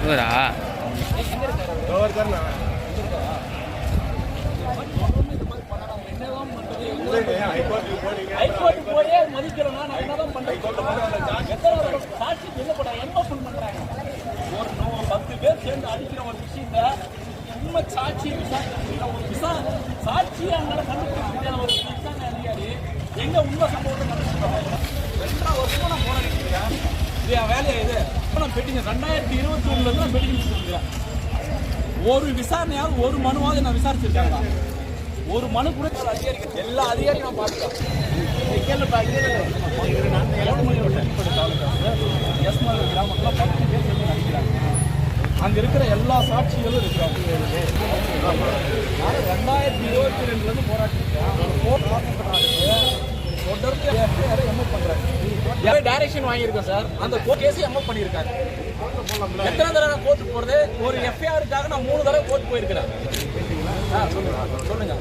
இவரா பத்து பேர் சேர்ந்து அடிக்கிற ஒரு விஷயத்த உண்மை சாட்சி சாட்சியாங்கள கண்டுபிடிக்கிற ஒரு விசாரணை அதிகாரி எங்க உண்மை சம்பவத்தை கண்டுபிடிச்சாங்க. 2 வருஷமா நான் போராடிக்கிறேன். இது என் வேலையா இது நான் பெட்டிங்க 2021 நான் பெட்டிங் கொடுத்துருக்கேன். ஒரு விசாரணையாவது ஒரு மனுவாவது நான் விசாரிச்சிருக்காங்க. ஒரு மனு கூட அதிகாரிகள் எல்லா அதிகாரியும் நான் பார்த்துட்டேன். கிராமத்தில் 10 பேர் சேர்ந்து நடிக்கிறாங்க. அங்கே இருக்கிற எல்லா சாட்சிகளும் இருக்கிறாங்க. 2022 போராட்டம் தொடர்ந்து எம்எஃப் பண்றாங்க. டைரக்ஷன் வாங்கியிருக்கோம் சார். அந்த கேஸ் எம்எஃப் பண்ணியிருக்காரு. எத்தனை தடவை கோர்ட்டு போறது? ஒரு எஃப்ஐஆருக்காக நான் 3 தடவை கோர்ட்டு போயிருக்கிறேன். சொல்லுங்க.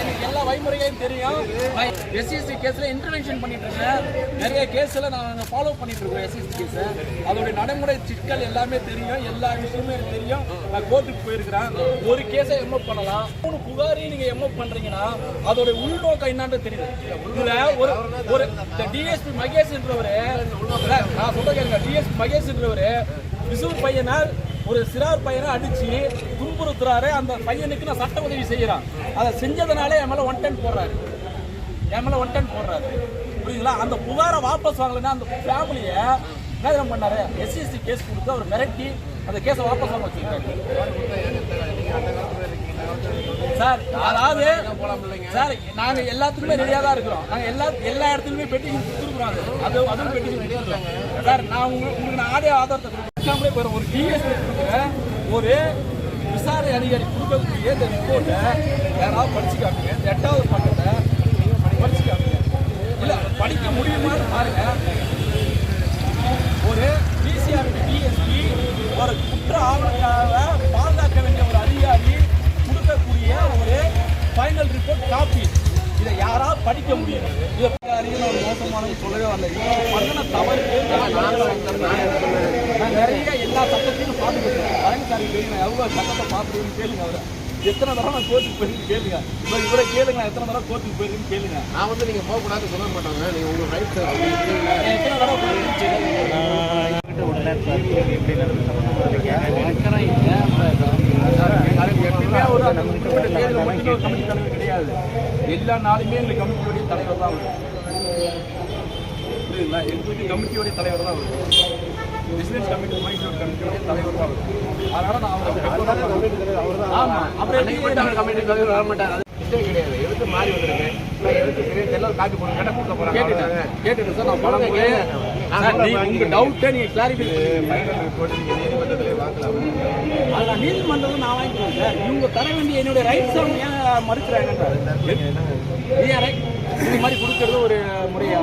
எனக்கு எல்லா வழிமுறையும் தெரியும். எஸ்சிஎஸ்டி கேஸ்ல இன்டர்வென்ஷன் பண்ணிட்டு இருக்கேன். நிறைய கேஸ்ல நாங்க ஃபாலோ பண்ணிட்டு இருக்கோம். எஸ்சிஎஸ்டி கேஸ் அதோட நடைமுறை சிக்கல் எல்லாமே தெரியும். எல்லா விஷயமும் எனக்கு தெரியும். நான் கோர்ட்டுக்கு போயிருக்கிறேன். ஒரு கேஸை எம்எஃப் பண்ணலாம். 3 புகாரையும் நீங்க எம்எஃப் பண்றீங்கன்னா அதோட உள்நோக்கம் என்னன்னு தெரியுது. இதுல ஒரு டிஎஸ்பி மகேஷ் என்றவரு, நான் சொல்ல கேளுங்க, டிஎஸ்பி மகேஷ் என்றவரு விசூர் பையனார் ஒரு சிறார் பையனை அடிச்சு துன்புறுத்துறாரு. அந்த பையனுக்கு நான் சட்ட உதவி செய்யறான். அதை செஞ்சதுனாலே என் மேல 110 போடுறாரு. புரியுதுங்களா? அந்த புகாரை வாபஸ் வாங்கலைன்னா அந்த ஃபேமிலியை என்ன பண்ணாரு? எஸ்சிஎஸ்டி கேஸ் கொடுத்து அவர் மிரட்டி அந்த கேஸை வாபஸ் வாங்க வச்சிருக்காரு. சார் அதாவது சார் நாங்க எல்லாத்துக்குமே ரெடியா தான் இருக்கிறோம். நாங்க எல்லா இடத்துலயுமே பெட்டி கொடுத்துருக்குறோம். அதுவும் பெட்டி கொடுத்துருக்கோம் சார். நான் உங்களுக்கு நான் ஆடியோ ஆதாரத்தை கொடுக்காமலே போறேன். ஒரு டிஎஸ்பி கொடுக்குற ஒரு விசாரணை அதிகாரி கொடுக்கக்கூடிய இந்த ரிப்போர்ட்டை யாராவது படிச்சு காட்டுங்க. 8வது பக்கத்தை படிச்சு காட்டுங்க. இல்ல படிக்க முடியுமான்னு பாருங்க. ஒரு பிசிஆர் டிஎஸ்பி ஒரு குற்ற ஆவணக்காக பாதுகாக்க வேண்டிய ஒரு அதிகாரி கொடுக்கக்கூடிய ஒரு ஃபைனல் ரிப்போர்ட் காப்பி. இதை யாராவது படிக்க முடியும்? இதை ஒரு மோசமானது சொல்லவே வரல. பண்ண தவறு நான் நிறைய எல்லா சட்டத்தையும் பார்த்துக்கிட்டேன். பழனிசாமி கேளுங்க, எவ்வளோ சட்டத்தை பார்த்துருக்குன்னு கேளுங்க. அவரை எத்தனை தடவை நான் கோர்ட்டுக்கு போயிருக்கேன்னு கேளுங்க. இவரை கேளுங்க, எத்தனை தடவை கோர்ட்டுக்கு போயிருக்குன்னு கேளுங்க. நான் வந்து நீங்கள் போகக்கூடாது சொல்ல மாட்டாங்க. நீங்கள் உங்கள் ரைட் எத்தனை தடவை கிடையாது. எல்லா நாளுமே எங்களுக்கு கமிட்டியோடைய தலைவர் தான் வரும். புரியுதுங்களா? எங்களுக்கு கமிட்டியோடைய தலைவர் தான் வரும். பிசினஸ் கமிட்டி கமிட்டியோடைய தலைவர் தான் வரும். அதனால நான் கமிட்டி தலைவர் வர மாட்டாங்க. கிடையாது. எதுக்கு மாறி வந்துருங்க? எல்லாம் காப்பி போட்டு கேட்ட கொடுக்க போறாங்க. கேட்டுட்டு சார் நான் பழங்க உங்க டவுட்டை நீங்க கிளாரிஃபை அதுதான் நீதிமன்றத்தில் நான் வாங்கிக்கிறேன் சார். இவங்க தர வேண்டிய என்னுடைய ரைட்ஸ் அவங்க ஏன் மறுக்கிறாங்க? இந்த மாதிரி கொடுக்கறது ஒரு முறையா?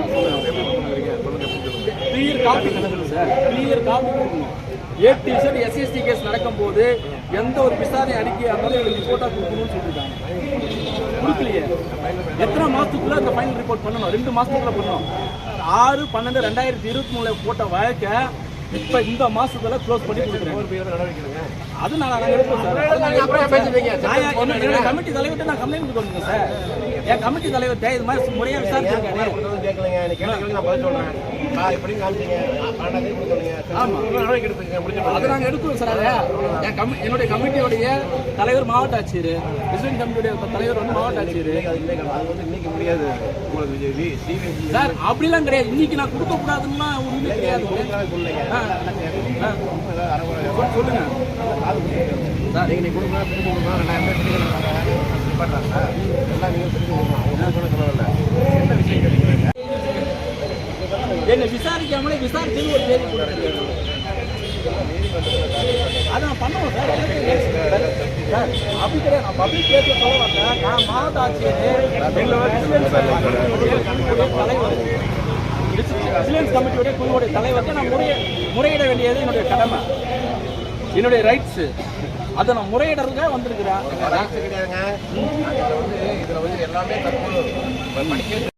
கிளியர் காப்பி நடக்குது சார். கிளியர் காப்பி கொடுக்கணும். ஏடிசட் எஸ்சிஎஸ்டி கேஸ் நடக்கும்போது எந்த ஒரு விசாரணை அறிக்கை அந்த ரிப்போர்ட்டாக கொடுக்கணும்னு சொல்லியிருக்காங்க. கொடுக்கலையே. எத்தனை மாதத்துக்குள்ள அந்த ஃபைனல் ரிப்போர்ட் பண்ணணும்? 2 மாதத்துக்குள்ள பண்ணணும். 6/12/2023 போட்ட வழக்கை இப்போ இந்த மாசத்துல க்ளோஸ் பண்ணி கொடுக்குறேன். அது நான் எடுப்போம் சார். என்னோட கமிட்டி தலைவர்கிட்ட நான் கம்ப்ளைண்ட் கொடுக்கணும் சார். என் கமிட்டி தலைவர்கிட்ட இது மாதிரி முறையாக விசாரிச்சிருக்காரு. அதை நாங்கள் எடுக்கணும் சார். என்னுடைய கமிட்டியோடைய தலைவர் மாவட்ட ஆட்சியர், பிரசிடென்ட் கமிட்டியோடைய தலைவர் வந்து மாவட்ட ஆட்சியர். இன்னைக்கு முடியாது சார். அப்படிலாம் கிடையாது. இன்னைக்கு நான் கொடுக்க கூடாதுன்னா உண்மை கிடையாது. சொல்லுங்க சார். நீங்க கொடுக்கலாம் 2000 என்ன விஷயம் என்னை விசாரிக்காமலே விசாரிச்சு ஒரு தேதி கொடுத்து அதை நான் பண்ணுவோம் சார். சார் அப்படி கிடையாது. நான் பப்ளிக் கேஸில் சொல்ல வரேன். நான் மாவட்ட ஆட்சியர் தலைவர் விஜிலன்ஸ் கமிட்டியோடைய குழுவுடைய தலைவருக்கு நான் முறையிட வேண்டியது என்னுடைய கடமை, என்னுடைய ரைட்ஸு. அதை நான் முறையிடறதுக்காக வந்திருக்கிறேன். இதுல வந்து எல்லாமே தற்போது படிக்க